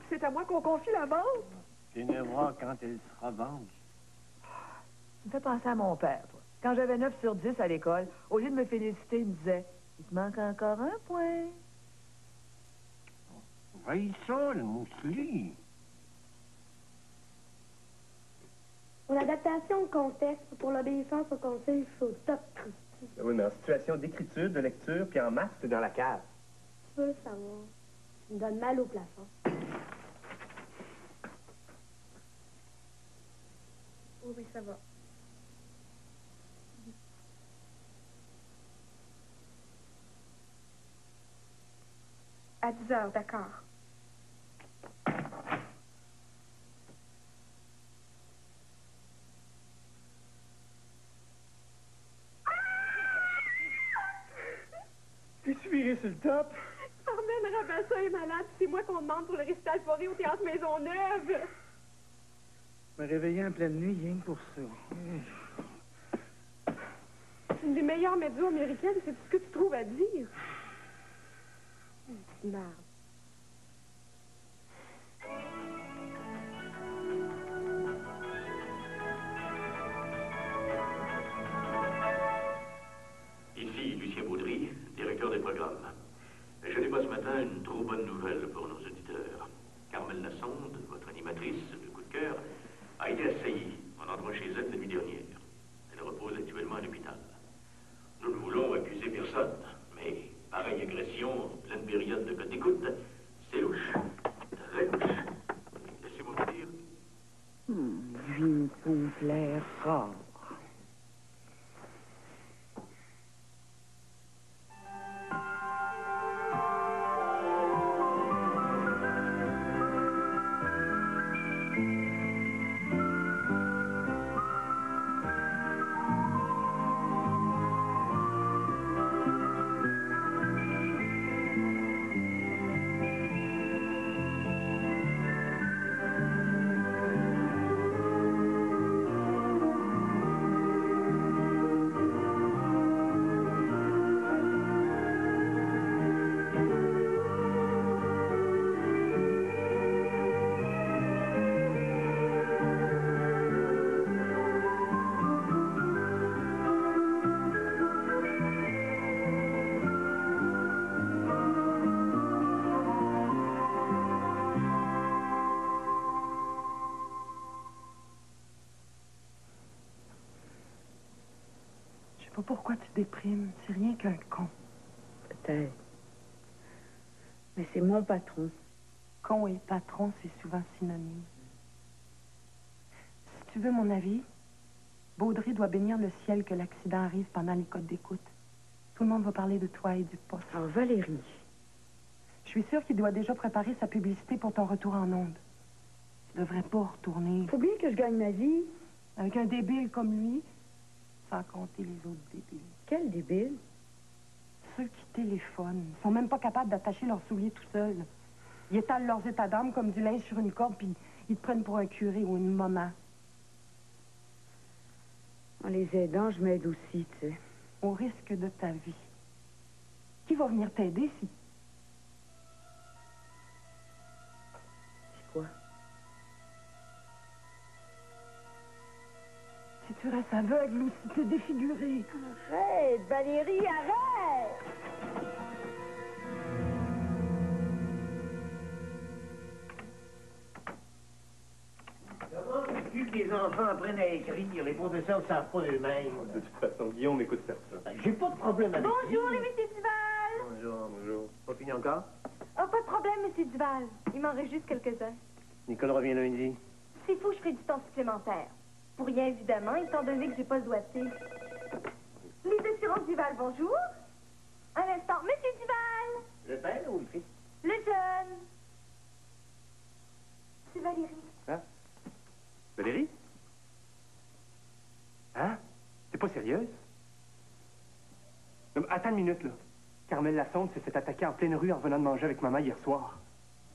puis c'est à moi qu'on confie la vente. Tu ne verras quand elle sera vendue. Tu me fais penser à mon père, toi. Quand j'avais 9 sur 10 à l'école, au lieu de me féliciter, il me disait « Il te manque encore un point. » Voyez ça, le mousseline. Pour l'adaptation au contexte, pour l'obéissance au conseil, il faut top Christy. Oui, mais en situation d'écriture, de lecture, puis en maths, c'est dans la cave. Tu veux le savoir. Tu me donnes mal au plafond. Oui, oui, ça va. À 10 heures, d'accord. T'es-tu viré sur le top? Carmen Rabassa est malade, c'est moi qu'on demande pour le récital forêt au Théâtre Maisonneuve. Me réveiller en pleine nuit, rien que pour ça. C'est une des meilleures médias américaines, c'est tout ce que tu trouves à dire. Merde. Ici Lucien Baudry, directeur des programmes. Je n'ai pas ce matin une trop bonne nouvelle pour nos auditeurs. Carmel Lassonde, votre animatrice de coup de cœur, a été assaillie en entrant chez elle la nuit dernière. Elle repose actuellement à l'hôpital. Nous ne voulons accuser personne, mais pareille agression en pleine période de code d'écoute, c'est louche. Très louche. Laissez-moi vous dire. Lui pour plaire rare. Je sais pas pourquoi tu déprimes. C'est rien qu'un con. Peut-être. Mais c'est mon patron. Con et patron, c'est souvent synonyme. Si tu veux mon avis, Baudry doit bénir le ciel que l'accident arrive pendant les codes d'écoute. Tout le monde va parler de toi et du poste. Alors, Valérie. Je suis sûre qu'il doit déjà préparer sa publicité pour ton retour en ondes. Tu devrais pas retourner. Faut bien que je gagne ma vie. Avec un débile comme lui, sans compter les autres débiles. Quel débile? Ceux qui téléphonent sont même pas capables d'attacher leurs souliers tout seuls. Ils étalent leurs états d'âme comme du linge sur une corde, puis ils te prennent pour un curé ou une maman. En les aidant, je m'aide aussi, tu sais. Au risque de ta vie. Qui va venir t'aider si... C'est quoi? Si tu restes aveugle ou si tu es défiguré. Arrête, Valérie, arrête! Comment veux-tu que les enfants apprennent à écrire? Les professeurs ne savent pas eux-mêmes. De toute façon, Guillaume écoute personne. J'ai pas de problème avec lui. Bonjour, les messieurs Duval! Bonjour, bonjour. Pas fini encore? Oh, pas de problème, monsieur Duval. Il m'en reste juste quelques-uns. Nicole revient lundi. S'il faut, je ferai du temps supplémentaire. Pour rien, évidemment, étant donné que j'ai pas le doigté. Les assurances Duval, bonjour. Un instant, monsieur Duval! Le père ou le fils? Le jeune! C'est Valérie. Hein? Valérie? Hein? T'es pas sérieuse? Non, mais attends une minute, là. Carmel Lassonde s'est fait attaquer en pleine rue en revenant de manger avec maman hier soir.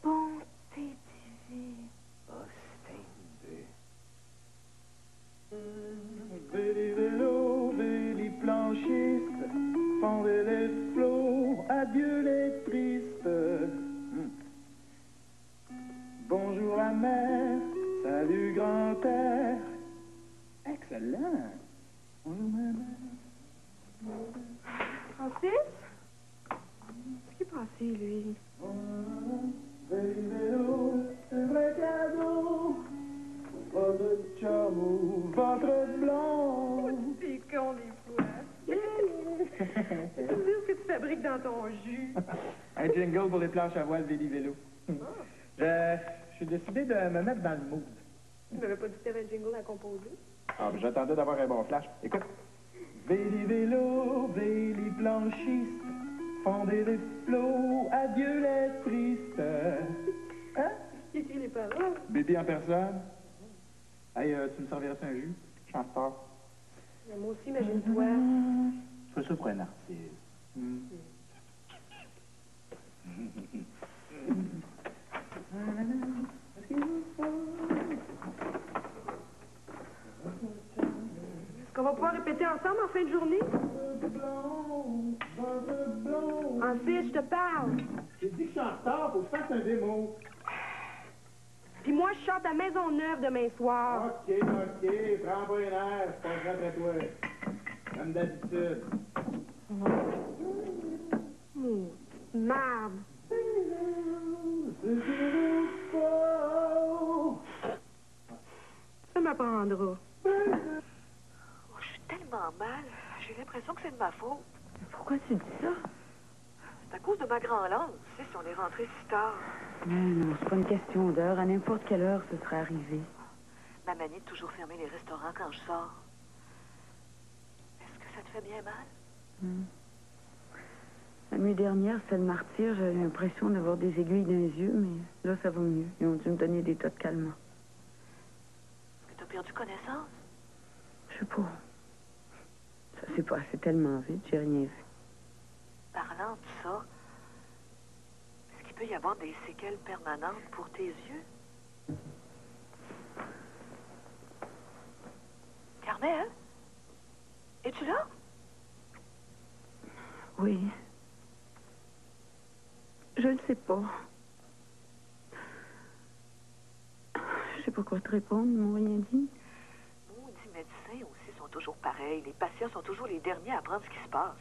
Bonté divine. Oh, c'est un peu. Véli vélo, véli planchiste, fendez les flots, adieu les tristes. mère, salut grand-père. Excellent. Bonjour ma mère. Francis? Qu'est-ce qui est passé, lui? Vélo, un vrai cadeau. Pas de chameau, ventre blanc. T'es con des fois. C'est dire ce que tu fabriques dans ton jus. Un jingle pour les planches à voile Véli Vélo. Je suis décidé de me mettre dans le mood. Tu m'avais pas dit que t'avais un jingle à composer? Ah, ben, j'attendais d'avoir un bon flash. Écoute. Véli Vélo, Véli planchiste, fondez les flots, adieu les tristes. Hein? Qui écrit les paroles? Bébé en personne. Hey, tu me serviras un jus? Je suis en retard. Mais moi aussi, imagine-toi. Je fais ça pour un artiste. Est-ce qu'on va pouvoir répéter ensemble en fin de journée? Francis, je te parle. J'ai dit que je suis en retard, faut que je fasse un démo. Puis moi, je chante à Maisonneuve demain soir. OK, prends pas un air, je passe après toi. Comme d'habitude. Merde. Ça m'apprendra. Oh, je suis tellement mal. J'ai l'impression que c'est de ma faute. Pourquoi tu dis ça? C'est à cause de ma grand-langue. Tu sais, si on est rentré si tard. Non, c'est pas une question d'heure. À n'importe quelle heure, ce serait arrivé. Ma manie de toujours fermer les restaurants quand je sors. Est-ce que ça te fait bien mal? La nuit dernière, c'était le martyr. J'avais l'impression d'avoir des aiguilles dans les yeux, mais là, ça va mieux. Ils ont dû me donner des tas de calmants. Est-ce que tu as perdu connaissance? Je sais pas. Ça s'est passé tellement vite, j'ai rien vu. Parlant de ça, est-ce qu'il peut y avoir des séquelles permanentes pour tes yeux? Carmel? Es-tu là? Oui. Je le sais pas. Je sais pas quoi te répondre, ils m'ont rien dit. Maudits médecins aussi sont toujours pareils. Les patients sont toujours les derniers à apprendre ce qui se passe.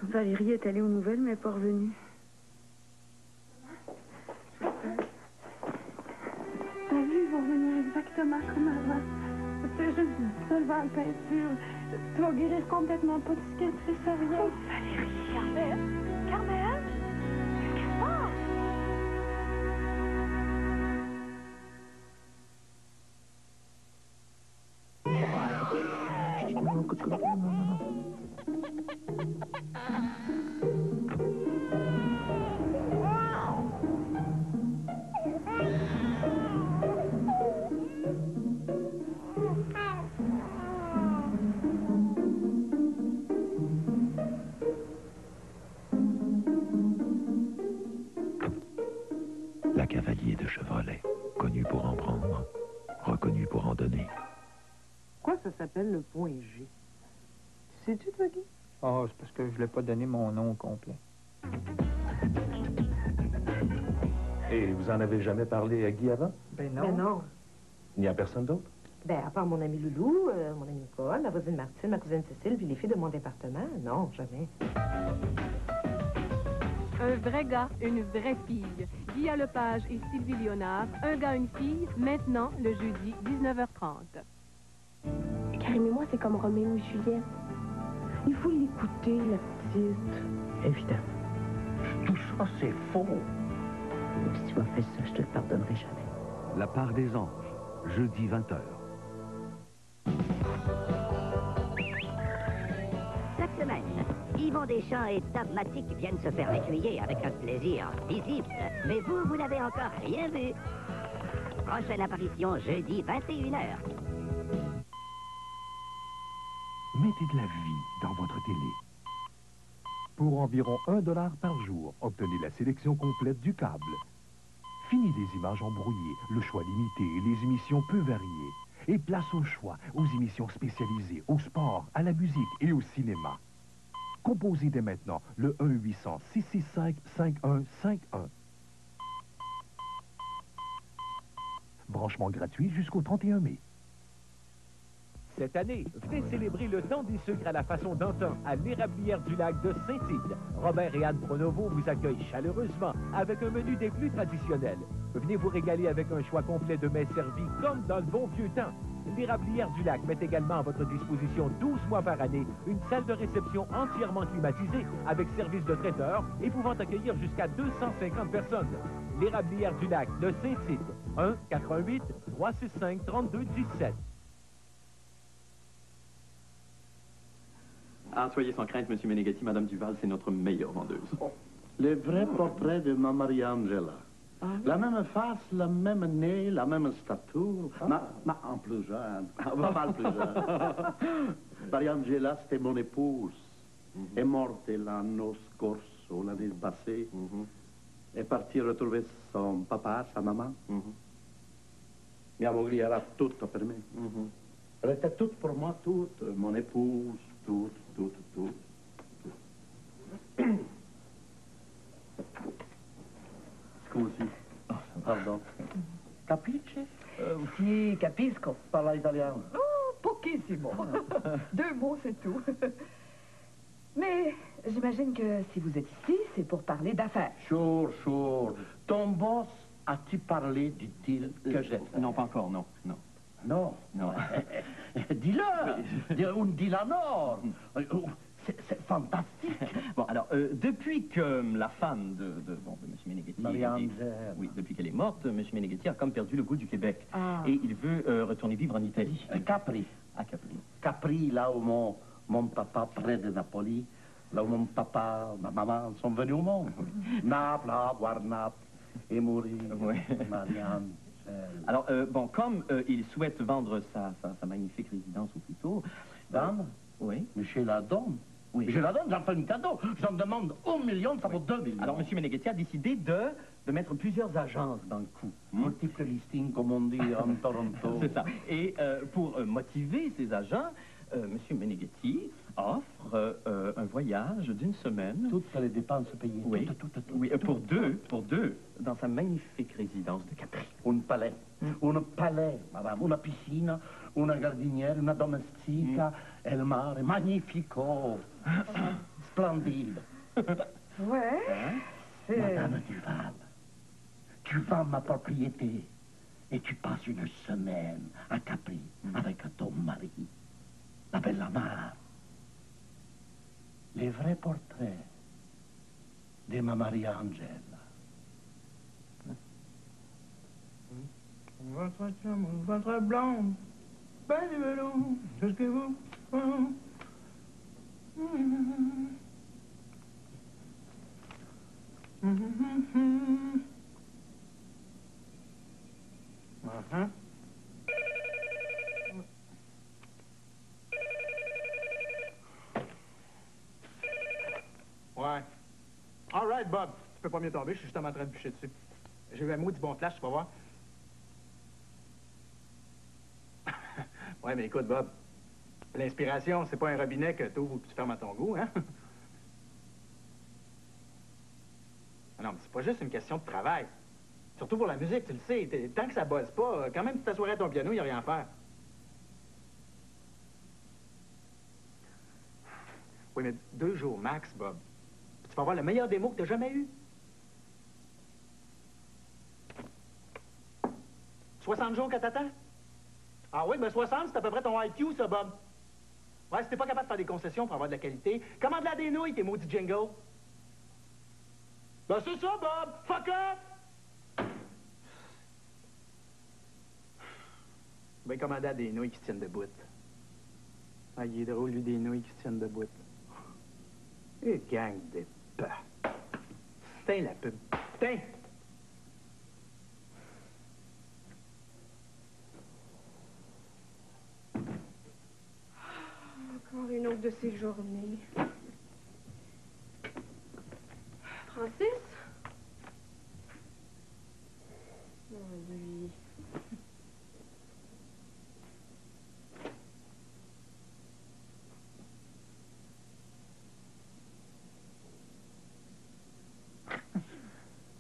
Valérie est allée aux nouvelles, mais elle n'est pas revenue. T'as vu, ils vont revenir exactement comme avant. C'est juste seulement la peinture. Tu vas guérir complètement, pas de cicatrice, rien. Oh, Valérie, Carmel? Carmel? Qu'est-ce qui se passe? La cavalier de Chevrolet, connue pour en prendre, reconnue pour en donner. Pourquoi ça s'appelle le point G? Sais-tu, toi, Guy? Ah, c'est parce que je voulais pas donner mon nom au complet. Et vous en avez jamais parlé à Guy avant? Ben non. Ben non. Il n'y a personne d'autre? Ben, à part mon ami Loulou, mon ami Nicole, ma voisine Martine, ma cousine Cécile, puis les filles de mon département. Non, jamais. Un vrai gars, une vraie fille. Guy Lepage et Sylvie Léonard, un gars, une fille, maintenant, le jeudi, 19h30. Karim et moi, c'est comme Roméo et Juliette. Il faut l'écouter, la petite. Évidemment. Tout ça, c'est faux. Si tu m'as fait ça, je te le pardonnerai jamais. La part des anges, jeudi 20h. Cette semaine, Yvon Deschamps et Dogmatic viennent se faire écuyer avec un plaisir visible. Mais vous n'avez encore rien vu. Prochaine apparition jeudi 21h. Mettez de la vie dans votre télé. Pour environ $1 par jour, obtenez la sélection complète du câble. Fini des images embrouillées, le choix limité et les émissions peu variées. Et place au choix, aux émissions spécialisées, au sport, à la musique et au cinéma. Composez dès maintenant le 1-800-665-5151. Branchement gratuit jusqu'au 31 mai. Cette année, venez célébrer le temps des sucres à la façon d'antan à l'Érablière du Lac de Saint-Tite. Robert et Anne Pronovo vous accueillent chaleureusement avec un menu des plus traditionnels. Venez vous régaler avec un choix complet de mets servis comme dans le bon vieux temps. L'Érablière du Lac met également à votre disposition 12 mois par année une salle de réception entièrement climatisée avec service de traiteur et pouvant accueillir jusqu'à 250 personnes. L'Érablière du Lac de Saint-Tite, 1-88-365-3217. Ah, soyez sans crainte, Monsieur Meneghetti, Madame Duval, c'est notre meilleure vendeuse. Le vrai portrait de ma Maria-Angela. La même face, le même nez, la même stature, en plus jeune, pas mal plus jeune. Maria-Angela, c'était mon épouse. Est morte l'anno scorso, l'année passée. Est partie retrouver son papa, sa maman. Mia moglie era tutto per me. Elle était toute pour moi, toute. Mon épouse, toute. Scusi. Pardon. Capisci? Sì, capisco. Parla italiano. Oh, pochissimo. 2 mots, c'est tout. Mais j'imagine que si vous êtes ici, c'est pour parler d'affaires. Sure. Ton boss a-t-il parlé, dit-il, que j'ai fait? Non, pas encore, non. Non. Dis-le. On dit la norme. C'est fantastique. Bon, alors, depuis que la femme de M. Meneghetti... Maria-Angela. Oui, depuis qu'elle est morte, M. Meneghetti a comme perdu le goût du Québec. Et il veut retourner vivre en Italie. Capri. À Capri. Capri, là où mon papa, près de Napoli, là où mon papa, ma maman sont venus au monde. Naples, voir Naples, et mourir. Oui. Maria-Angela. Alors, bon, comme il souhaite vendre sa magnifique résidence au plus tôt... Dame? Oui. Mais je la donne. Oui. Je la donne, j'en fais un cadeau. J'en demande 1 million, ça vaut 2 millions. Alors, M. Meneghetti a décidé de mettre plusieurs agences dans le coup. Multiple listing, comme on dit en Toronto. C'est ça. Et pour motiver ces agents, M. Meneghetti offre un voyage d'une semaine. Toutes les dépenses payées. Oui, pour deux, dans sa magnifique résidence de Capri. Un palais, madame, una piscina, una giardiniera, una domestica, e il mare, magnifico, splendide. Ouais, c'est... Madame Duval, tu vends ma propriété et tu passes une semaine à Capri avec ton mari, la belle Amar. Les vrais portraits de ma Maria-Angela. Votre blonde, ben du velours, tout ce que vous... Ouais. All right, Bob. Tu peux pas mieux tomber, je suis justement en train de bûcher dessus. J'ai eu un maudit bon flash, tu vas voir. Ouais, mais écoute, Bob, l'inspiration, c'est pas un robinet que tu ouvres ou que tu fermes à ton goût, hein? Non, mais c'est pas juste une question de travail. Surtout pour la musique, tu le sais. Tant que ça bosse pas, quand même, tu t'assoirais à ton piano, il n'y a rien à faire. Oui, mais 2 jours max, Bob. Puis tu vas avoir le meilleur démo que tu as jamais eu. 60 jours que t'attends? Ah oui, ben 60, c'est à peu près ton IQ, ça, Bob. Ouais, si t'es pas capable de faire des concessions pour avoir de la qualité, commande-la des nouilles, tes maudits jingles. Ben c'est ça, Bob! Fuck up! Ben commander à des nouilles qui se tiennent debout. Ah, il est drôle, lui, des nouilles qui se tiennent debout. Et gang de pas. Putain, la pub. Putain! Encore une autre de ces journées. Francis? Oh, lui.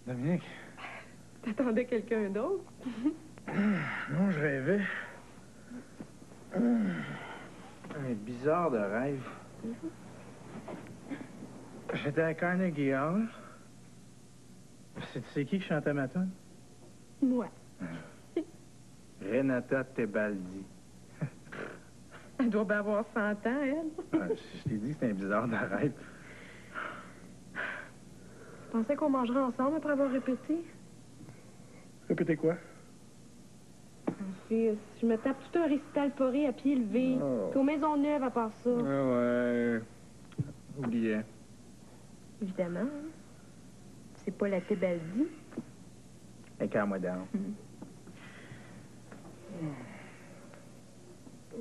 Dominique. T'attendais quelqu'un d'autre? Non, je rêvais. Un bizarre de rêve. J'étais à Carnegie Hall. C'est qui chantait ma tune? Moi. Renata Tebaldi. Elle doit bien avoir 100 ans, elle. Je t'ai dit que c'était un bizarre de rêve. Tu pensais qu'on mangerait ensemble après avoir répété? Répétez quoi? Fils, je me tape tout un récital poré à pied levé. Oh. T'es aux Maisonneuve à part ça. Ouais. Oubliez. Évidemment. Hein. C'est pas la Tebaldi. Écarte-moi down.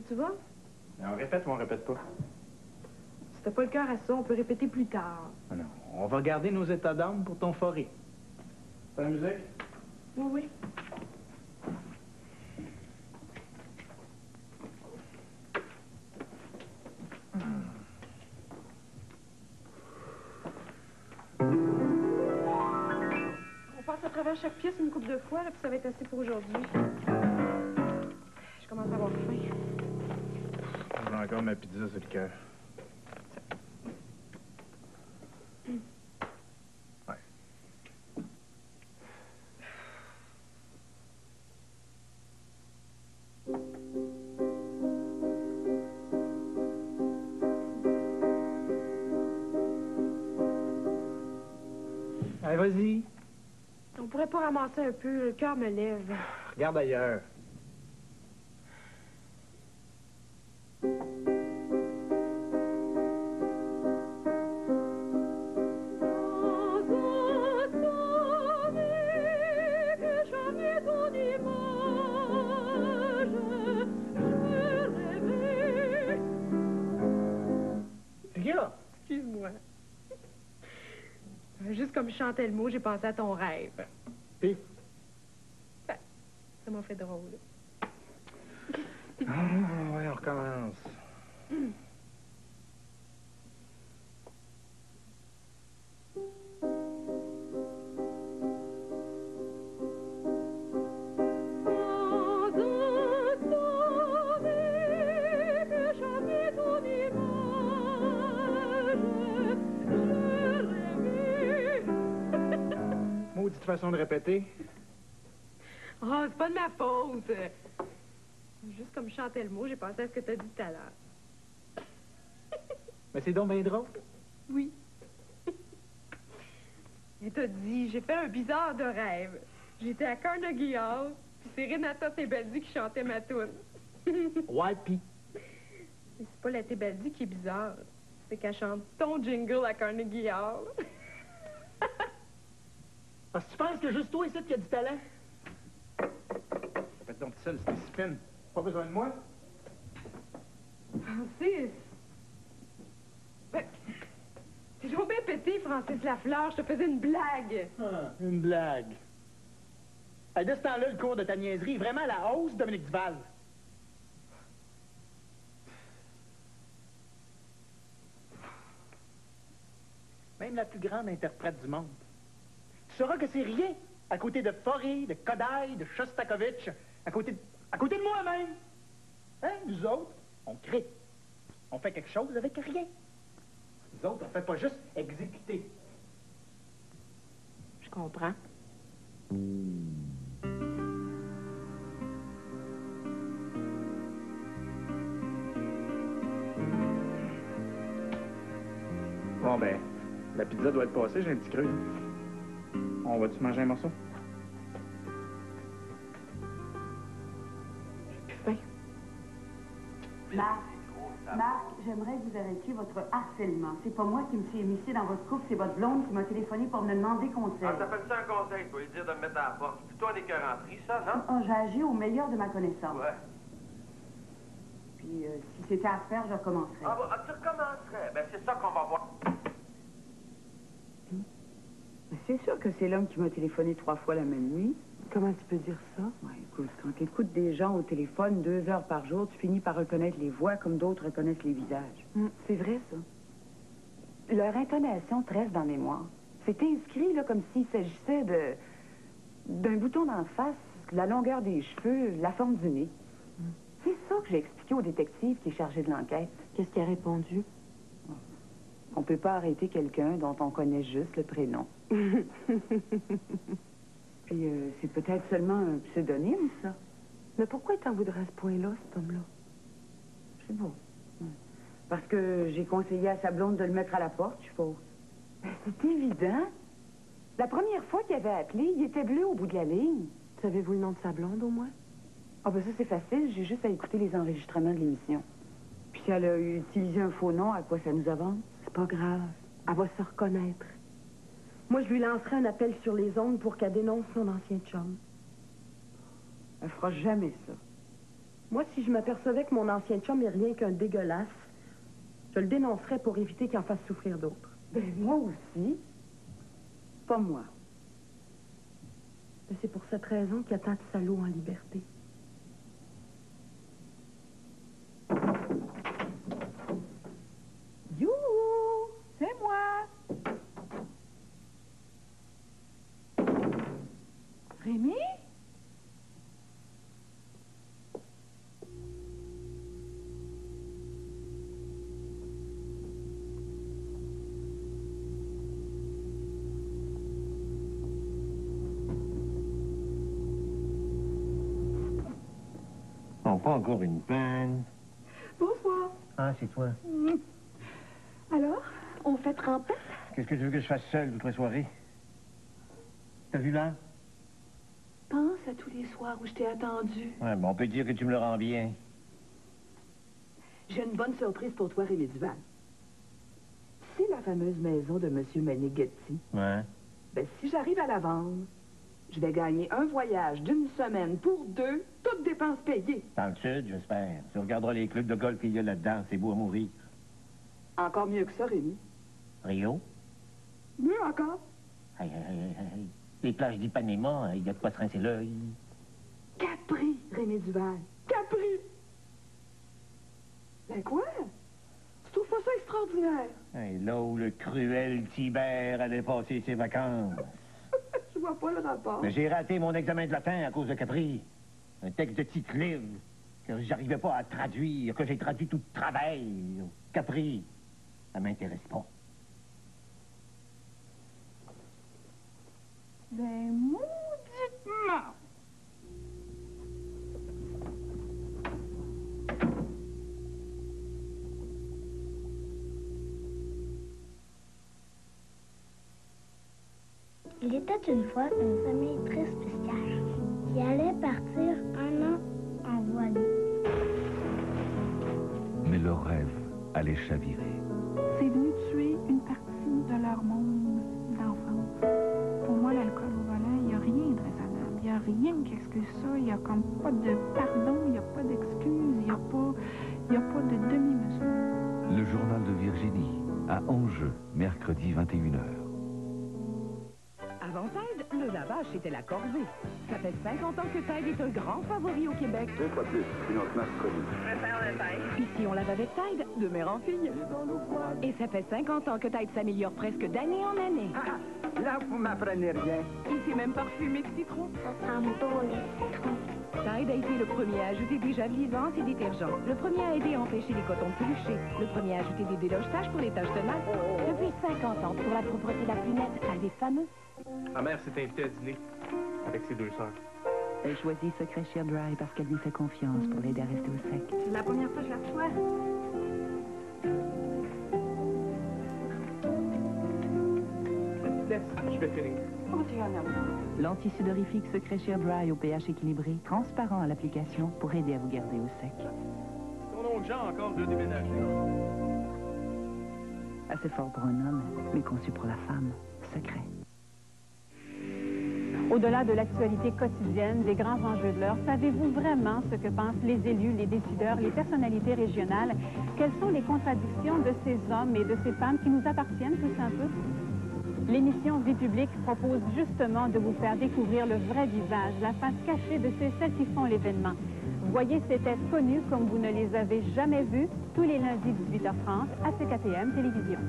Tu vois? On répète ou on répète pas? Si t'as pas le cœur à ça, on peut répéter plus tard. Ah non, on va garder nos états d'âme pour ton forêt. Pas la musique? Oui, oui. On passe à travers chaque pièce une couple de fois, là, puis ça va être assez pour aujourd'hui. Je commence à avoir faim. J'ai encore ma pizza sur le cœur. Ouais. Allez, vas-y. On pourrait pas ramasser un peu, le cœur me lève. Regarde ailleurs. Excuse-moi. Juste comme je chantais le mot, j'ai pensé à ton rêve. Puis? Ben, ça m'a fait drôle. Ouais, on recommence. Maudite façon de répéter. Oh, c'est pas de ma faute. Juste comme je chantais le mot, j'ai pensé à ce que t'as dit tout à l'heure. Mais c'est donc bien drôle. Oui. Et t'as dit, j'ai fait un bizarre de rêve. J'étais à Carnegie Hall, puis c'est Renata Tebaldi qui chantait ma toune. Ouais, pis? C'est pas la Tebaldi qui est bizarre. C'est qu'elle chante ton jingle à Carnegie Hall. Parce que tu penses que juste toi ici qui a du talent? Faites donc tout seul, c'est spin. Pas besoin de moi? Francis! Ben, t'es donc bien pété, Francis Lafleur. Je te faisais une blague. Ah, une blague. Hey, de ce temps-là, le cours de ta niaiserie est vraiment à la hausse, Dominique Duval. Même la plus grande interprète du monde. Tu sauras que c'est rien à côté de Fauré, de Kodaï, de Shostakovich, à côté de moi-même. Hein, nous autres, on crée. On fait quelque chose avec rien. Nous autres, on fait pas juste exécuter. Je comprends. Bon, ben, la pizza doit être passée, j'ai un petit creux. On va-tu manger un morceau? Marc, j'aimerais que vous arrêtiez votre harcèlement. C'est pas moi qui me suis émissée dans votre couple, c'est votre blonde qui m'a téléphoné pour me demander conseil. Ah, t'appelles ça un conseil, faut lui dire de me mettre à la porte. C'est plutôt un écœuranterie, ça, non? Oh, j'ai agi au meilleur de ma connaissance. Ouais. Puis, si c'était à faire, je recommencerais. Ah, bah, tu recommencerais. Ben, c'est ça qu'on va voir. C'est sûr que c'est l'homme qui m'a téléphoné 3 fois la même nuit. Comment tu peux dire ça? Ouais, écoute, quand tu écoutes des gens au téléphone 2 heures par jour, tu finis par reconnaître les voix comme d'autres reconnaissent les visages. C'est vrai, ça. Leur intonation te reste dans la mémoire. C'est inscrit, là, comme s'il s'agissait d'un bouton d'en face la longueur des cheveux, la forme du nez. C'est ça que j'ai expliqué au détective qui est chargé de l'enquête. Qu'est-ce qu'il a répondu? On peut pas arrêter quelqu'un dont on connaît juste le prénom. Puis c'est peut-être seulement un pseudonyme, ça. Mais pourquoi il t'en voudrait à ce point-là, cet homme-là? Je sais pas. Parce que j'ai conseillé à sa blonde de le mettre à la porte, je suppose. Ben, c'est évident. La première fois qu'il avait appelé, il était bleu au bout de la ligne. Savez-vous le nom de sa blonde, au moins? Ah ben ça, c'est facile. J'ai juste à écouter les enregistrements de l'émission. Puis si elle a utilisé un faux nom, à quoi ça nous avance? C'est pas grave. Elle va se reconnaître. Moi, je lui lancerai un appel sur les ondes pour qu'elle dénonce son ancien chum. Elle fera jamais ça. Moi, si je m'apercevais que mon ancien chum est rien qu'un dégueulasse, je le dénoncerais pour éviter qu'il en fasse souffrir d'autres. Ben, moi aussi. Pas moi. Mais c'est pour cette raison qu'il y a tant de salauds en liberté. Youhou! C'est moi! Rémi? Non, pas encore une panne. Bonsoir. Ah, c'est toi. Alors, on fait tremper? Qu'est-ce que tu veux que je fasse seul toute la soirée? T'as vu là? Pense à tous les soirs où je t'ai attendu. Ouais, bon, on peut dire que tu me le rends bien. J'ai une bonne surprise pour toi, Rémi Duval. C'est la fameuse maison de M. Meneghetti. Ouais. Ben, si j'arrive à la vendre, je vais gagner un voyage d'une semaine pour deux, toutes dépenses payées. Dans le sud, j'espère. Tu regarderas les clubs de golf qu'il y a là-dedans, c'est beau à mourir. Encore mieux que ça, Rémi. Rio? Mieux encore. Hey, hey, hey, hey. Les plages d'Ipanema, il y a de quoi se rincer l'œil. Capri, Rémi Duval. Capri! Ben quoi? Tu trouves pas ça extraordinaire? Hey, là où le cruel Tibère allait passer ses vacances. Je vois pas le rapport. Mais j'ai raté mon examen de latin à cause de Capri. Un texte de Tite-Live que j'arrivais pas à traduire, que j'ai traduit tout de travail. Capri, ça m'intéresse pas. Ben, mauditement! Il était une fois une famille très spéciale qui allait partir un an en voilier. Mais leur rêve allait chavirer. C'est venu tuer une partie de leur monde d'enfance. Pour moi, l'alcool au volant, il n'y a rien de raisonnable. Il n'y a rien qui excuse ça. Il n'y a comme pas de pardon, il n'y a pas d'excuse, il n'y a pas de demi-mesure. Le journal de Virginie, à Angers, mercredi 21h. Avant Tide, le lavage, c'était la corvée. Ça fait 50 ans que Tide est un grand favori au Québec. 2 fois plus, une autre marque connue. Ici, on lave avec Tide, de mère en fille. Et ça fait 50 ans que Tide s'améliore presque d'année en année. Là, vous m'apprenez rien. Il s'est même parfumé de citron. Ça sent bon le citron. Tide a été le premier à ajouter des javelis vivants et détergents. Le premier à aider à empêcher les cotons de pelucher. Le premier à ajouter des déloge-taches pour les taches de mal. Depuis 50 ans, pour la propreté la plus nette, Tide est fameux. Ma mère s'est invitée à dîner avec ses deux sœurs. Elle choisit Secret Sheer Dry parce qu'elle lui fait confiance pour l'aider à rester au sec. C'est la première fois que je la reçois. Laisse, je vais finir. Oh, tu vas merde. L'antisudorifique Secret Sheer Dry au pH équilibré, transparent à l'application pour aider à vous garder au sec. Ton oncle Jean encore de déménager. Assez fort pour un homme, mais conçu pour la femme. Secret. Au-delà de l'actualité quotidienne, des grands enjeux de l'heure, savez-vous vraiment ce que pensent les élus, les décideurs, les personnalités régionales? Quelles sont les contradictions de ces hommes et de ces femmes qui nous appartiennent tous un peu? L'émission Vie publique propose justement de vous faire découvrir le vrai visage, la face cachée de celles qui font l'événement. Voyez ces têtes connues comme vous ne les avez jamais vues tous les lundis 18h30 à CKTM Télévision.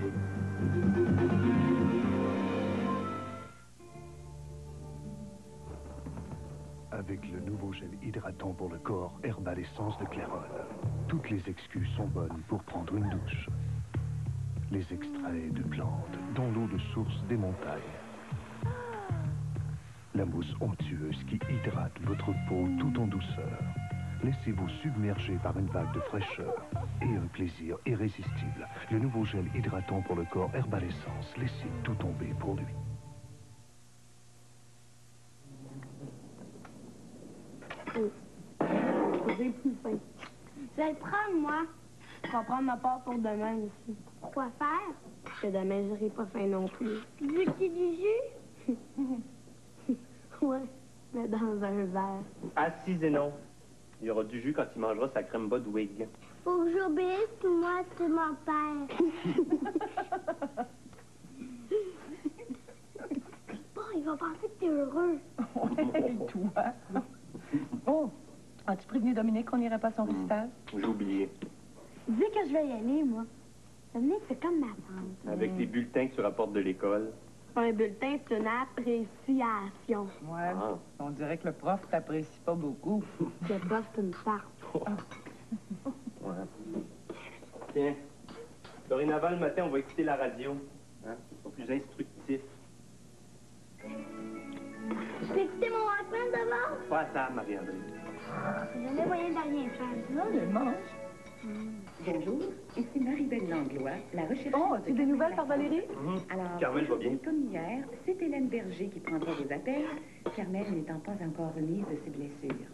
Avec le nouveau gel hydratant pour le corps Herbal Essence de Clairol, toutes les excuses sont bonnes pour prendre une douche. Les extraits de plantes, dont l'eau de source des montagnes. La mousse onctueuse qui hydrate votre peau tout en douceur. Laissez-vous submerger par une vague de fraîcheur et un plaisir irrésistible. Le nouveau gel hydratant pour le corps Herbal Essence. Laissez tout tomber pour lui. J'ai plus faim. Je vais le prendre, moi. Je vais prendre ma part pour demain aussi. Quoi faire? Que demain, j'aurai pas faim non plus. Du jus? Ouais, mais dans un verre. Assis et non. Il y aura du jus quand il mangera sa crème Budwig. Faut que j'obéisse, puis moi, c'est mon père. Bon, il va penser que t'es heureux. Et toi? Oh, as-tu prévenu Dominique qu'on n'irait pas à son récital? J'ai oublié. Dis que je vais y aller, moi. Dominique, c'est comme ma tante. Avec les bulletins que tu rapportes de l'école. Un bulletin, c'est une appréciation. Ouais, on dirait que le prof t'apprécie pas beaucoup. Le prof, c'est une tarte. Ouais. Tiens, dorénavant, le matin, on va écouter la radio. Hein? C'est pas plus instructif. Je peux écouter mon Walkman d'abord? Pas à ça, Marie-André. J'ai jamais moyen de rien faire. Non, je mange. Bonjour, ici Marie-Belle Langlois, la recherche... Oh, as-tu des nouvelles par Valérie? Alors, Carmel va bien. comme hier, c'est Hélène Berger qui prendra vos appels, Carmel n'étant pas encore remise de ses blessures.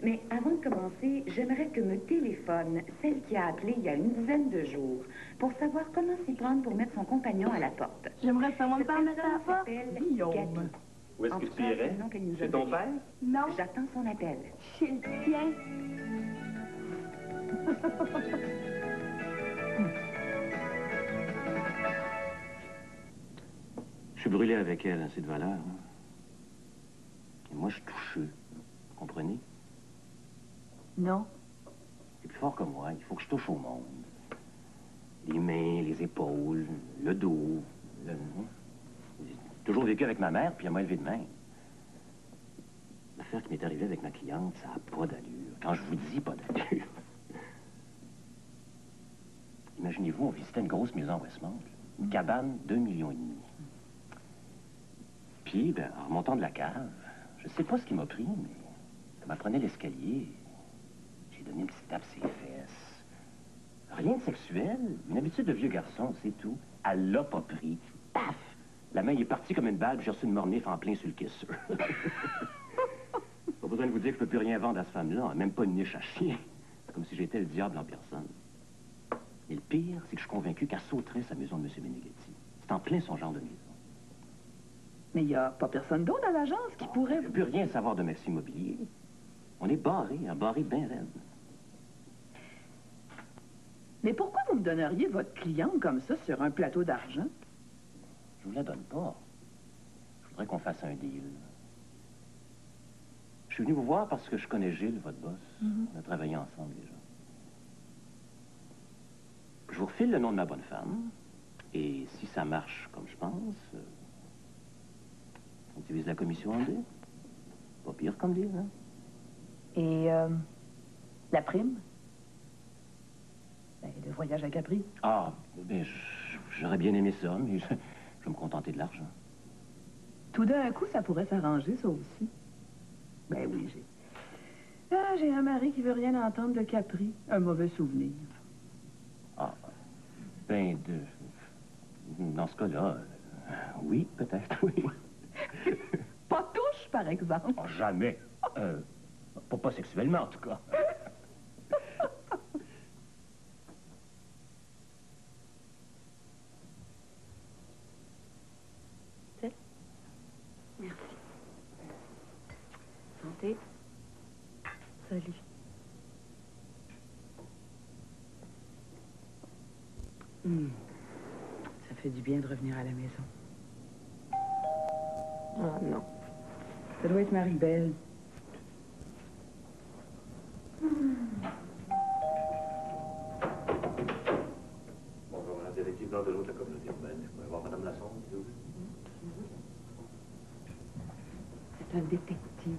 Mais avant de commencer, j'aimerais que me téléphone celle qui a appelé il y a une dizaine de jours pour savoir comment s'y prendre pour mettre son compagnon à la porte. J'aimerais savoir me permettre à la porte. Guillaume. Où est-ce que tu irais? Chez ton père? Non. J'attends son appel. Chez le tien. Je suis brûlé avec elle, hein, c'est de valeur. Hein. Et moi, je suis toucheux. Vous comprenez? Non. C'est plus fort que moi. Il faut que je touche au monde. Les mains, les épaules, le dos. J'ai toujours vécu avec ma mère, puis elle m'a élevé de main. L'affaire qui m'est arrivée avec ma cliente, ça n'a pas d'allure. Quand je vous dis pas d'allure. Imaginez-vous, on visitait une grosse maison à Westmount. Une cabane, 2,5 millions. Puis, ben, en remontant de la cave, je sais pas ce qui m'a pris, mais comme elle prenait l'escalier, j'ai donné une petite tape sur les fesses. Rien de sexuel, une habitude de vieux garçon, c'est tout. Elle l'a pas pris. Paf! La main est partie comme une balle, puis j'ai reçu une mornif en plein sur le caisseur. Pas besoin de vous dire que je peux plus rien vendre à cette femme-là, même pas une niche à chien. C'est comme si j'étais le diable en personne. Et le pire, c'est que je suis convaincu qu'elle sauterait sa maison de M. Meneghetti. C'est en plein son genre de maison. Mais il n'y a pas personne d'autre à l'agence qui pourrait... Je ne peux rien savoir de Merci Immobilier. On est barré, un barré bien raide. Mais pourquoi vous me donneriez votre cliente comme ça sur un plateau d'argent? Je vous la donne pas. Je voudrais qu'on fasse un deal. Je suis venu vous voir parce que je connais Gilles, votre boss. On a travaillé ensemble déjà. Je vous refile le nom de ma bonne femme. Et si ça marche comme je pense, on divise la commission en deux. Pas pire comme deal, hein? Et la prime? Ben, le voyage à Capri? Ah, ben, j'aurais bien aimé ça, mais je vais me contenter de l'argent. Tout d'un coup, ça pourrait s'arranger, ça aussi. Ben oui, j'ai un mari qui veut rien entendre de Capri. Un mauvais souvenir. Ah, ben, dans ce cas-là, oui, peut-être, oui. Pas touche, par exemple. Oh, jamais. Pas sexuellement, en tout cas. Merci. Santé. Salut. Ça fait du bien de revenir à la maison. Ah non. Ça doit être Marie-Belle. Bonjour, la directive de l'autre communauté urbaine. Vous pouvez voir Mme Lassonde, s'il vous plaît. C'est un détective.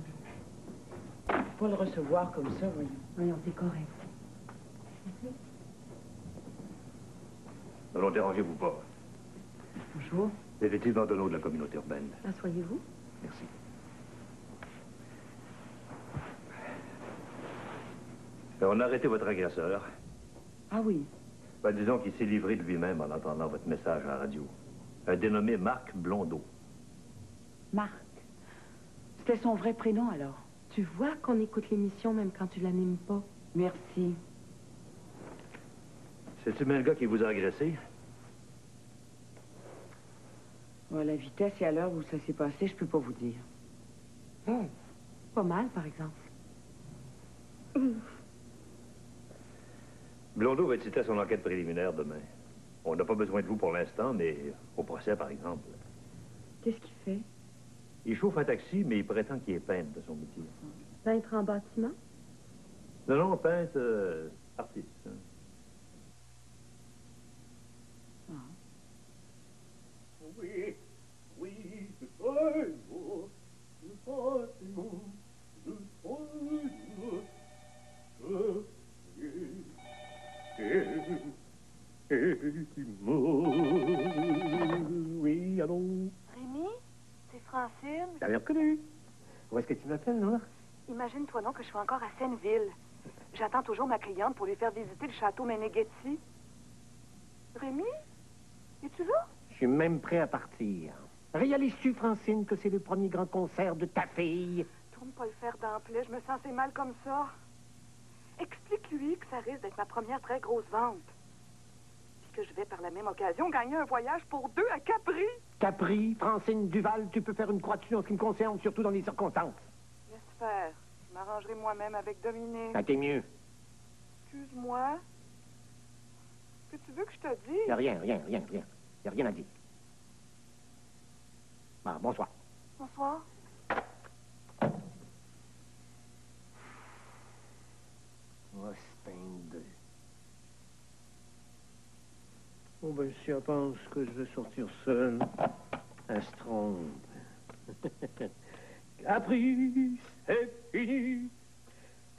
pas le recevoir comme ça, voyons. Voyons, c'est correct. Non, dérangez-vous pas. Bonjour. Détective Antonio de la communauté urbaine. Asseyez-vous. Merci. On a arrêté votre agresseur. Ah oui? Ben, disons qu'il s'est livré de lui-même en entendant votre message à la radio. Un dénommé Marc Blondeau. Marc. C'était son vrai prénom, alors. Tu vois qu'on écoute l'émission même quand tu l'animes pas. Merci. C'est-tu bien le gars qui vous a agressé? À la vitesse et à l'heure où ça s'est passé, je peux pas vous dire. Pas mal, par exemple. Blondeau va être cité à son enquête préliminaire demain. On n'a pas besoin de vous pour l'instant, mais au procès, par exemple. Qu'est-ce qu'il fait? Il chauffe un taxi, mais il prétend qu'il est peintre de son métier. Peintre en bâtiment? Non, peintre, artiste. Hein. Oui, oui, allô? Rémi, c'est Francine. T'avais reconnu? Où est-ce que tu m'appelles, là? Imagine-toi donc que je suis encore à Seineville. J'attends toujours ma cliente pour lui faire visiter le château Meneghetti. Rémi, es-tu là? Je suis même prêt à partir. Réalises-tu, Francine, que c'est le premier grand concert de ta fille? Tourne pas le fer d'emblée, je me sens assez mal comme ça. Explique-lui que ça risque d'être ma première très grosse vente. Puis que je vais par la même occasion gagner un voyage pour 2 à Capri. Capri, Francine Duval, tu peux faire une croix dessus en ce qui me concerne, surtout dans les circonstances. Laisse faire. Je m'arrangerai moi-même avec Dominique. Ça t'est mieux. Excuse-moi. Qu'est-ce que tu veux que je te dise? Y a rien. Y a rien à dire. Ah, bonsoir. Bonsoir. Mustang 2. Oh, ben, si elle pense que je vais sortir seul, elle se trompe. Capri, c'est fini.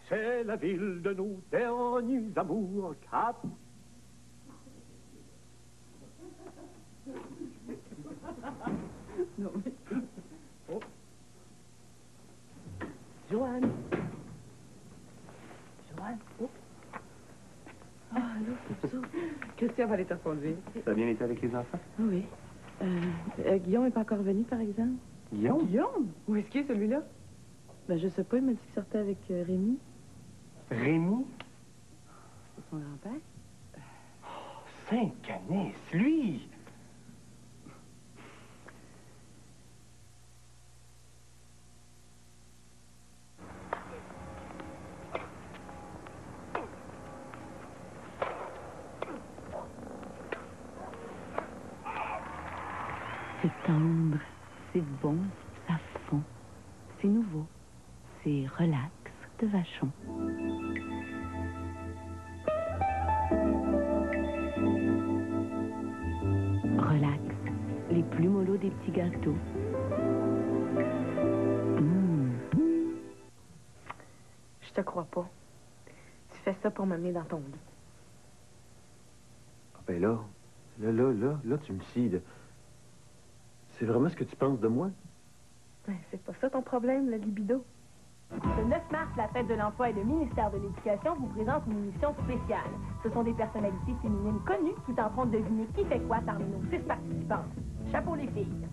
C'est la ville de nos derniers amours. Cap. Non, mais... Oh. Joanne. Oh. Ah, là, c'est ça. Christian va aller te conduire. Ça a bien été avec les enfants? Oui. Guillaume n'est pas encore venu, par exemple. Guillaume? Guillaume? Où est-ce qu'il est, celui-là? Ben, je sais pas, il m'a dit qu'il sortait avec Rémi. Rémi? C'est son grand-père. Saint-Canis, lui! C'est tendre, c'est bon, ça fond. C'est nouveau, c'est relax de Vachon. Relax, les plus mollo des petits gâteaux. Je te crois pas. Tu fais ça pour m'amener dans ton lit. Ah ben là, tu me scies. C'est vraiment ce que tu penses de moi? Ben, c'est pas ça ton problème, le libido. Le 9 mars, la Fête de l'Emploi et le ministère de l'Éducation vous présentent une émission spéciale. Ce sont des personnalités féminines connues qui tenteront de deviner qui fait quoi parmi nos 6 participantes. Chapeau les filles!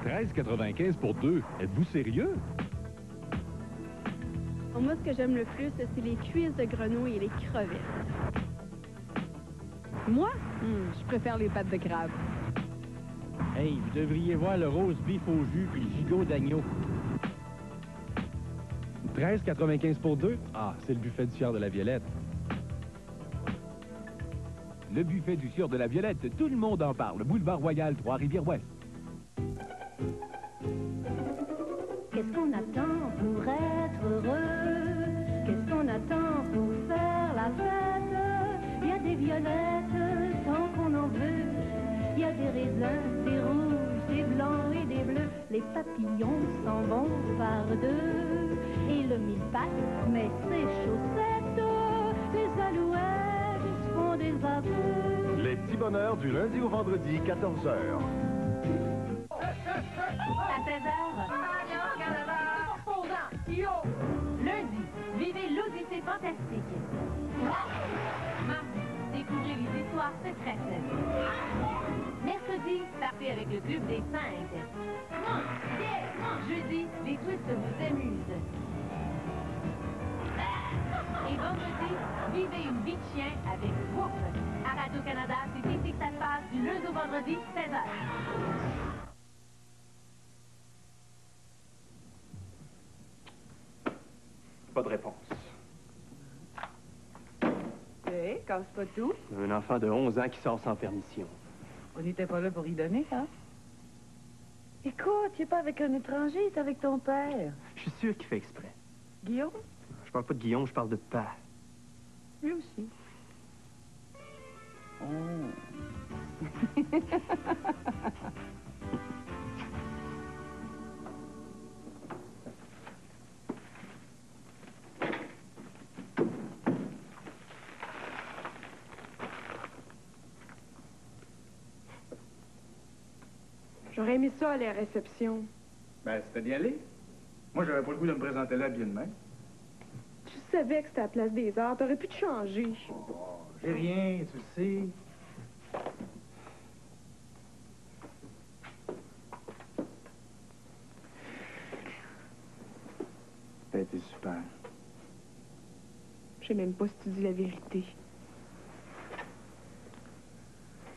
$13,95 pour 2. Êtes-vous sérieux? Moi, ce que j'aime le plus, c'est les cuisses de grenouille et les crevettes. Moi, je préfère les pattes de crabe. Hey, vous devriez voir le rose beef au jus puis le gigot d'agneau. 13,95 pour 2? Ah, c'est le buffet du Sieur de la Violette. Le buffet du Sieur de la Violette, tout le monde en parle. Boulevard Royal, Trois-Rivières-Ouest. Qu'est-ce qu'on attend pour être heureux? Qu'est-ce qu'on attend pour faire la fête? Il y a des violettes tant qu'on en veut. Il y a des raisins, des rouges, des blancs et des bleus. papillons s'en vont par deux. Et le mille-pattes met ses chaussettes. Les alouettes font des aveux. Les petits bonheurs du lundi au vendredi, 14h. À 16h. Lundi, vivez l'Odyssée fantastique. Mardi, découvrez les histoires secrètes. Mercredi, partez avec le club des 5. Jeudi, les twists vous amusent. Et vendredi, vivez une vie de chien avec Whoop. À Radio-Canada, c'est ici que ça se passe du lundi au vendredi, 16h. Pas de réponse. Hé, casse pas tout. Un enfant de 11 ans qui sort sans permission. On n'était pas là pour y donner, hein? Écoute, tu es pas avec un étranger, t'es avec ton père. Je suis sûr qu'il fait exprès. Guillaume? Je parle pas de Guillaume, je parle de Pa. Lui aussi. J'aurais aimé ça à la réception. Ben, c'était d'y aller. Moi, j'avais pas le goût de me présenter là bien de même. Tu savais que c'était à la place des arts. T'aurais pu te changer. Oh, j'ai rien, tu le sais. T'as été super. Je sais même pas si tu dis la vérité.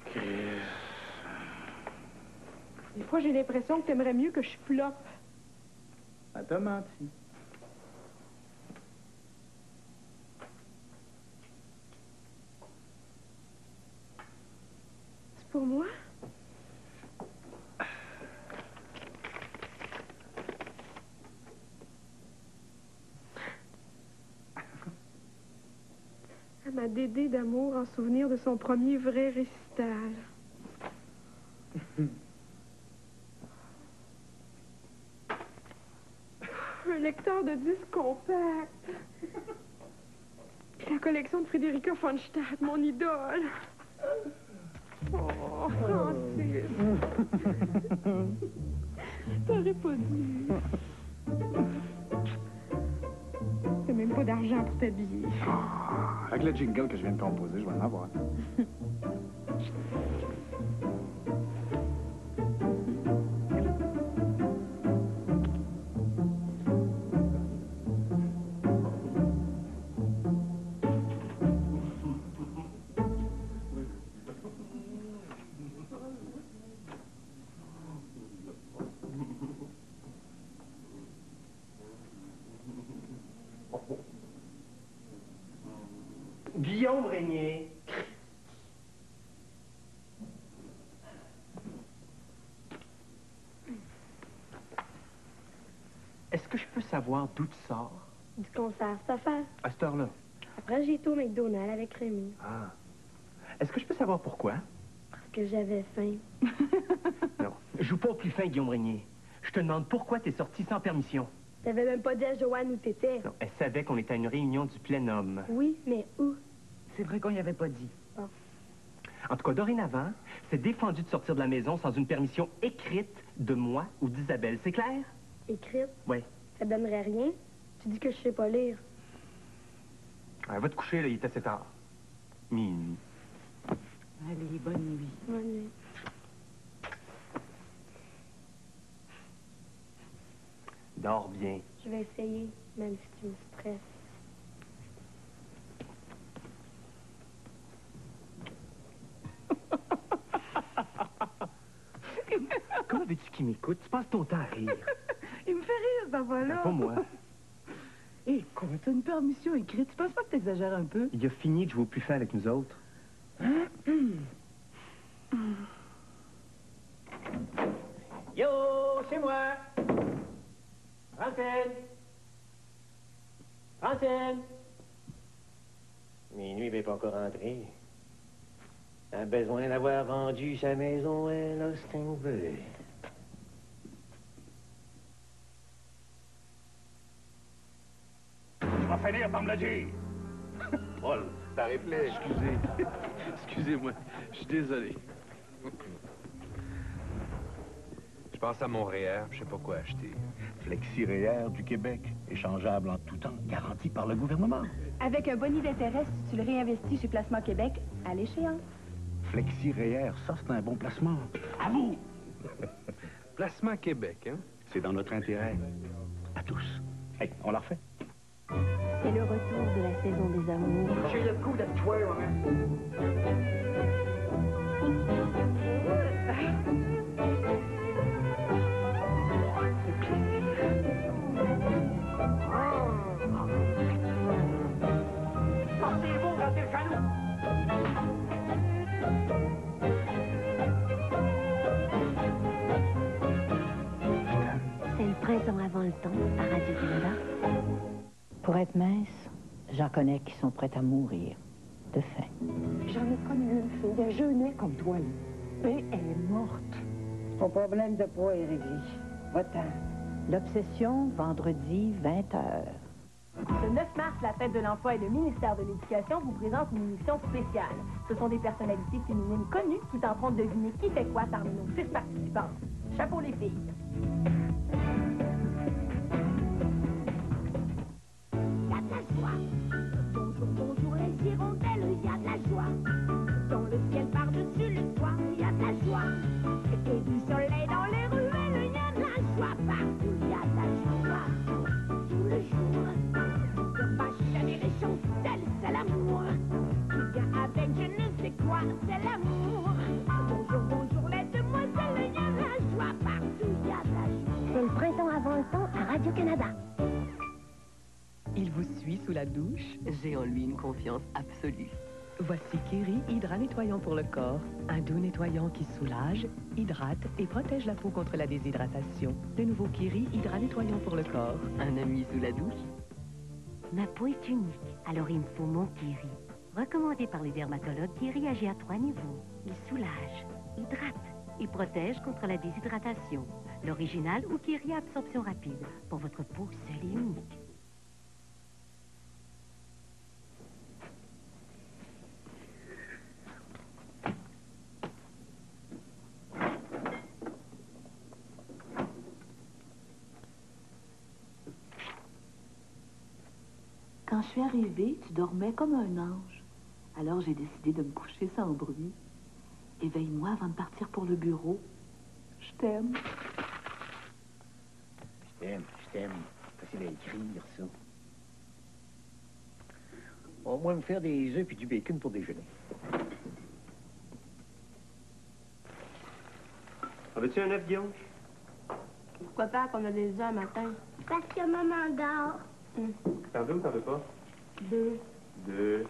Chris. Des fois, j'ai l'impression que t'aimerais mieux que je floppe. Elle t'a menti. C'est pour moi? À ma Dédé d'amour en souvenir de son premier vrai récital. Un lecteur de disques compacts. Puis la collection de Frédérica von Stadt, mon idole. Oh, Francis. T'aurais pas dû. T'as même pas d'argent pour t'habiller. Avec le jingle que je viens de composer, je vais en avoir. Guillaume Régnier. Est-ce que je peux savoir d'où tu sors? Du concert, cette affaire. À cette heure-là? Après, j'ai été au McDonald's avec Rémi. Ah. Est-ce que je peux savoir pourquoi? Parce que j'avais faim. Non. Joue pas au plus fin, Guillaume Régnier. Je te demande pourquoi t'es sorti sans permission. T'avais même pas dit à Joanne où t'étais. Non, elle savait qu'on était à une réunion du plénum. Oui, mais où? C'est vrai qu'on y avait pas dit. Oh. En tout cas, dorénavant, c'est défendu de sortir de la maison sans une permission écrite de moi ou d'Isabelle. C'est clair? Écrite? Oui. Ça donnerait rien. Tu dis que je sais pas lire. Ouais, va te coucher, là, il est assez tard. Minuit. Allez, bonne nuit. Bonne nuit. Dors bien. Je vais essayer, même si tu me stresses. Comment veux-tu qu'il m'écoute? Tu passes ton temps à rire. Il me fait rire, ça va là. Pas moi. Écoute, t'as une permission écrite. Tu penses pas que t'exagères un peu? Il a fini de jouer au plus fin avec nous autres. Yo, c'est moi. Francine. Francine. Minuit n'est pas encore rentré. A besoin d'avoir vendu sa maison à Los Angeles. pas me le dire. Paul, ta réflexe. Excusez-moi. Je suis désolé. Je pense à mon REER, je sais pas quoi acheter. Flexi REER du Québec, échangeable en tout temps, garanti par le gouvernement. Avec un boni d'intérêt, si tu le réinvestis chez Placement Québec, à l'échéance. Flexi REER, ça c'est un bon placement. À vous! Placement Québec, hein? C'est dans notre intérêt. À tous. Hey, on la refait? C'est le retour de la saison des amours. J'ai le coup de toi, Portez-vous, restez le jaloux. C'est le printemps avant le temps à Radio-Canada. Pour être mince, j'en connais qui sont prêtes à mourir de faim. J'en ai connu une fille, un jeûnet comme toi, là. Et elle est morte. Ton problème de poids est réglé. Va-t'en. L'obsession, vendredi, 20h. Le 9 mars, la Fête de l'Emploi et le ministère de l'Éducation vous présentent une émission spéciale. Ce sont des personnalités féminines connues qui tenteront de deviner qui fait quoi parmi nos 6 participantes. Chapeau les filles! Il y a de la joie. Bonjour, bonjour les hirondelles, il y a de la joie. Dans le ciel par-dessus le toit, il y a de la joie. Et du soleil dans les ruelles, il y a de la joie. Partout, il y a de la joie. Tout le jour, de machin et les chancelles, c'est l'amour. Qui vient avec je ne sais quoi, c'est l'amour. Bonjour, bonjour les demoiselles, il y a de la joie. Partout, il y a de la joie. C'est le printemps avant le temps à Radio-Canada. Il vous suit sous la douche, j'ai en lui une confiance absolue. Voici Kiri Hydra Nettoyant pour le corps. Un doux nettoyant qui soulage, hydrate et protège la peau contre la déshydratation. Le nouveau Kiri Hydra Nettoyant pour le corps. Un ami sous la douche. Ma peau est unique, alors il me faut mon Kiri. Recommandé par les dermatologues, Kiri agit à 3 niveaux. Il soulage, hydrate et protège contre la déshydratation. L'original ou Kiri à absorption rapide, pour votre peau seule et unique. Quand je suis arrivée, tu dormais comme un ange. Alors j'ai décidé de me coucher sans bruit. Éveille-moi avant de partir pour le bureau. Je t'aime. Je t'aime. Facile à écrire, ça. On va me faire des œufs puis du bacon pour déjeuner. Avais-tu un œuf, Guillaume? Pourquoi pas qu'on a des œufs un matin? Parce que maman dort. T'en veux ou t'en veux pas? 2. 2.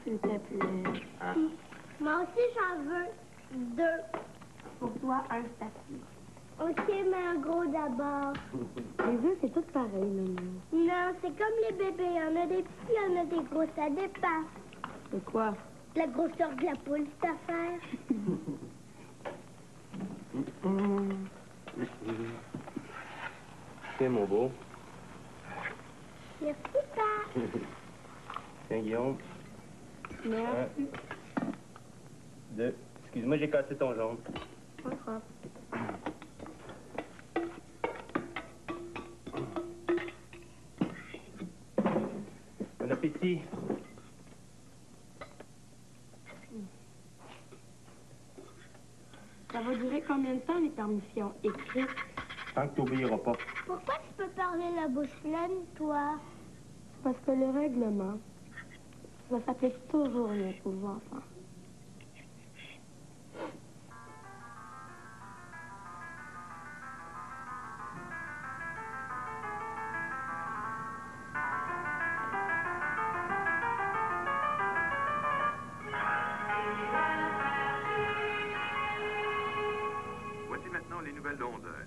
S'il te plaît. Ah. Moi aussi, j'en veux 2. Pour toi, un statut. OK, mais un gros d'abord. Les œufs, c'est tout pareil, maman. Non, c'est comme les bébés. Il y en a des petits, il y en a des gros. Ça dépend. C'est quoi? La grosseur de la poule, cette affaire. Tiens, mon beau. Merci, papa. Tiens, Guillaume. Merci. 2. Excuse-moi, j'ai cassé ton jaune. Pas grave. Bon appétit. Ça va durer combien de temps, les permissions écrites? Tant que t'oublieras pas. Pourquoi tu peux parler la bouche pleine, toi? Parce que le règlement, ça s'applique toujours mieux aux enfants. Voici maintenant les nouvelles de 11 heures.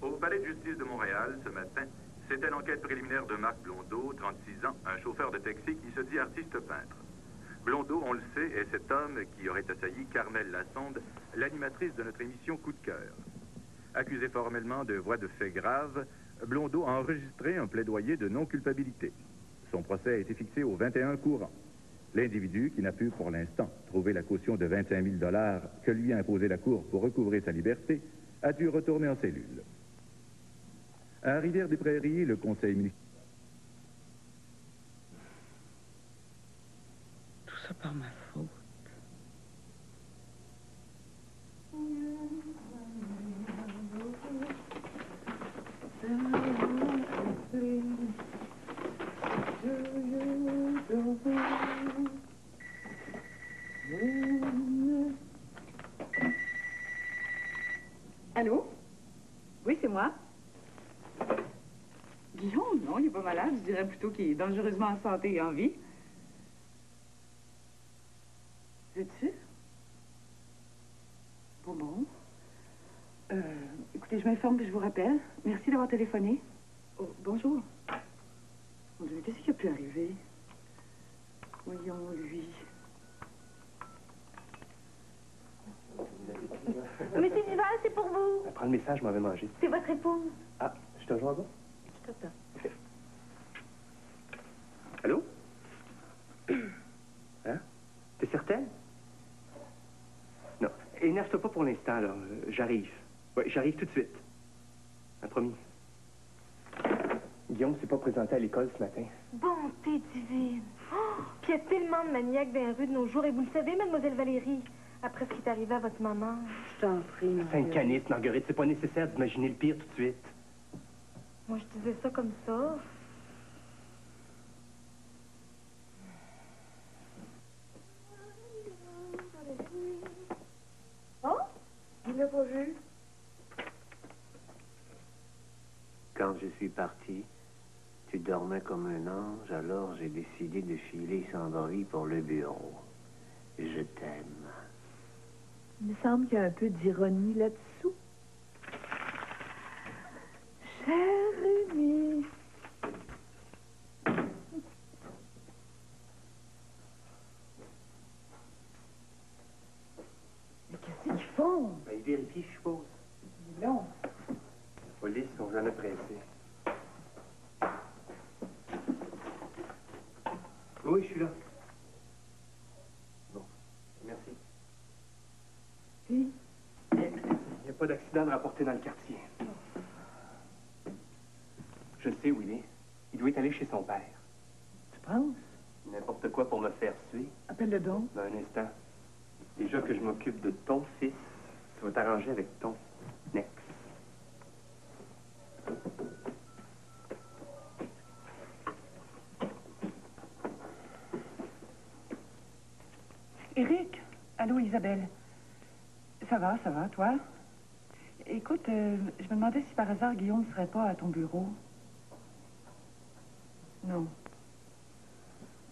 Au palais de justice de Montréal, ce matin, c'était l'enquête préliminaire de Marc Blondeau, 36 ans, un chauffeur de taxi qui se dit artiste peintre. Blondeau, on le sait, est cet homme qui aurait assailli Carmel Lassonde, l'animatrice de notre émission Coup de cœur. Accusé formellement de voies de fait graves, Blondeau a enregistré un plaidoyer de non-culpabilité. Son procès a été fixé au 21 courant. L'individu, qui n'a pu pour l'instant trouver la caution de 25 000 $ que lui a imposé la Cour pour recouvrer sa liberté, a dû retourner en cellule. À Rivière-des-Prairies, le conseil municipal... Tout ça par ma faute. Allô? Oui, c'est moi. Guillaume, non, il n'est pas malade. Je dirais plutôt qu'il est dangereusement en santé et en vie. Vous êtes sûr? Bon. Écoutez, je m'informe et je vous rappelle. Merci d'avoir téléphoné. Oh, bonjour. Mon Dieu, qu'est-ce qui a pu arriver? Voyons, lui. Monsieur Duval, c'est pour vous. Prends le message, je m'en vais manger. C'est votre épouse. Ah, je te rejoins en bas? Je t'attends. OK. Allô? Hein? T'es certaine? Non. Énerve-toi pas pour l'instant, là. J'arrive. Oui, j'arrive tout de suite. Un promis. Guillaume s'est pas présenté à l'école ce matin. Bonté divine. Oh, puis il y a tellement de maniaques dans les rues de nos jours. Et vous le savez, mademoiselle Valérie, après ce qui est arrivé à votre maman. Je t'en prie, Marguerite. C'est un caniste, Marguerite. C'est pas nécessaire d'imaginer le pire tout de suite. Moi, je disais ça comme ça. Oh? Il l'a pas vu. Quand je suis parti, tu dormais comme un ange, alors j'ai décidé de filer sans bruit pour le bureau. Je t'aime. Il me semble qu'il y a un peu d'ironie là-dessous. Cher ami. Mais qu'est-ce qu'ils font? Ben, ils vérifient, je suppose. Non. La police sont jamais pressés. Oui, je suis là. Bon, merci. Puis? Il n'y a pas d'accident de rapporter dans le quartier. Je le sais où il est. Il doit être allé chez son père. Tu penses? N'importe quoi pour me faire tuer. Appelle-le donc. Dans un instant. Déjà que je m'occupe de ton fils, tu vas t'arranger avec ton ex. Éric? Allô, Isabelle? Ça va, toi? Écoute, je me demandais si par hasard Guillaume ne serait pas à ton bureau. Non.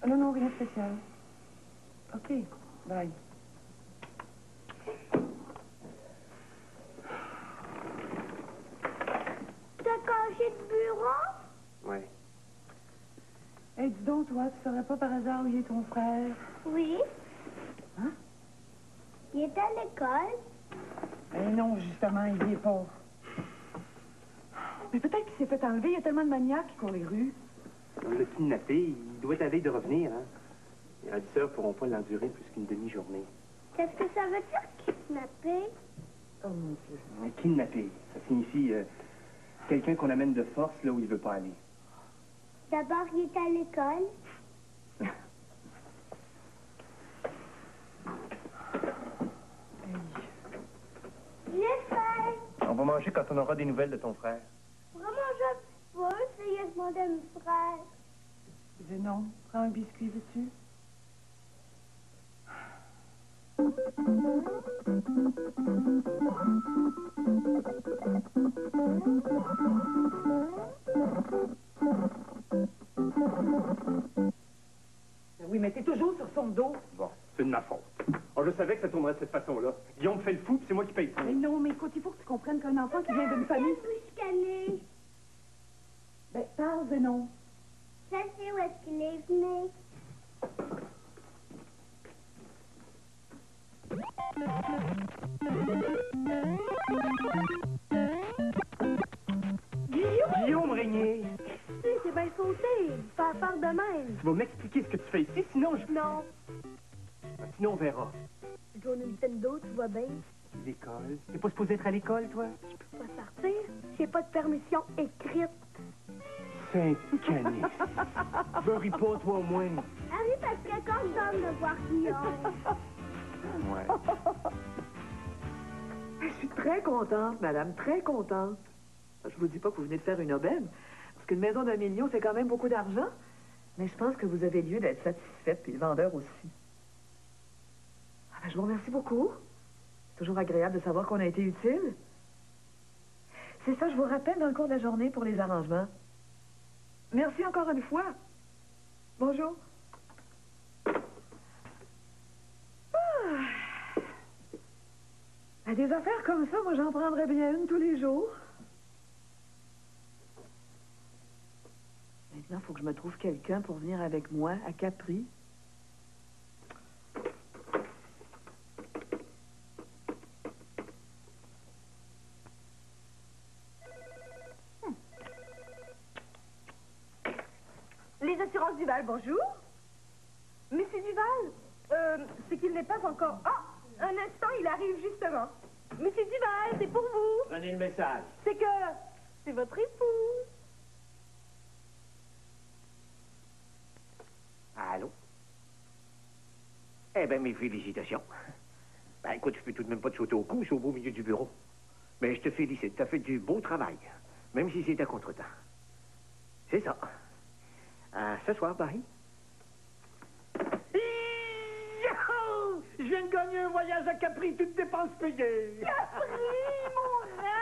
Non, rien de spécial. OK, bye. T'as caché le bureau? Oui. Hey, dis donc, toi, tu saurais pas par hasard où il est ton frère? Oui. Hein? Il est à l'école. Eh non, justement, il y est pas. Mais peut-être qu'il s'est fait enlever. Il y a tellement de maniaques qui courent les rues. On l'a kidnappé. Il doit être à veille de revenir, hein. Les ravisseurs ne pourront pas l'endurer plus qu'une demi-journée. Qu'est-ce que ça veut dire, kidnapper? Oh, mon Dieu. Kidnapper, ça signifie quelqu'un qu'on amène de force là où il veut pas aller. D'abord, il est à l'école. J'ai faim. On va manger quand on aura des nouvelles de ton frère. Vraiment, je peux essayer de demander à mon frère. Je dis non. Prends un biscuit, veux-tu? Oui, mais t'es toujours sur son dos. Bon, c'est de ma faute. Oh, je savais que ça tournerait de cette façon-là. Guillaume fait le fou, puis c'est moi qui paye tout. Mais non, mais écoute, il faut que tu comprennes qu'un enfant qui vient d'une famille... Plus chicaner. Ben, parle de non. Ça, c'est où est-ce qu'il est venu? Guillaume! Guillaume Régnier! C'est bien sauté. Faire peur de même. niaise. Tu vas m'expliquer ce que tu fais ici, sinon je... Non. Sinon, on verra. Je joue au Nintendo, tu vois bien. L'école? T'es pas supposé être à l'école, toi? Je peux pas sortir. J'ai pas de permission écrite. Saint-Canis. Bury pas, toi, au moins. Harry, parce que quand je donne de voir Guillaume. Ouais. Je suis très contente, madame, très contente. Je vous dis pas que vous venez de faire une aubaine, parce qu'une maison d'1 million, c'est quand même beaucoup d'argent. Mais je pense que vous avez lieu d'être satisfaite, puis le vendeur aussi. Ah ben, je vous remercie beaucoup. C'est toujours agréable de savoir qu'on a été utile. C'est ça, je vous rappelle dans le cours de la journée pour les arrangements. Merci encore une fois. Bonjour. À des affaires comme ça, moi, j'en prendrais bien une tous les jours. Maintenant, il faut que je me trouve quelqu'un pour venir avec moi à Capri. Les assurances Duval, bonjour. Monsieur Duval, c'est qu'il n'est pas encore... Ah, un instant, il arrive justement. Monsieur Duval, c'est pour vous. Prenez le message. C'est que... c'est votre épouse. Allô? Eh bien, mes félicitations. Ben, écoute, je peux tout de même pas te sauter au cou, c'est au beau milieu du bureau. Mais je te félicite, t'as fait du beau travail, même si c'est à contre-temps. C'est ça. Ce soir, Barry. Yahoo! Je viens de gagner un voyage à Capri, toutes dépenses payées. Capri, mon rêve!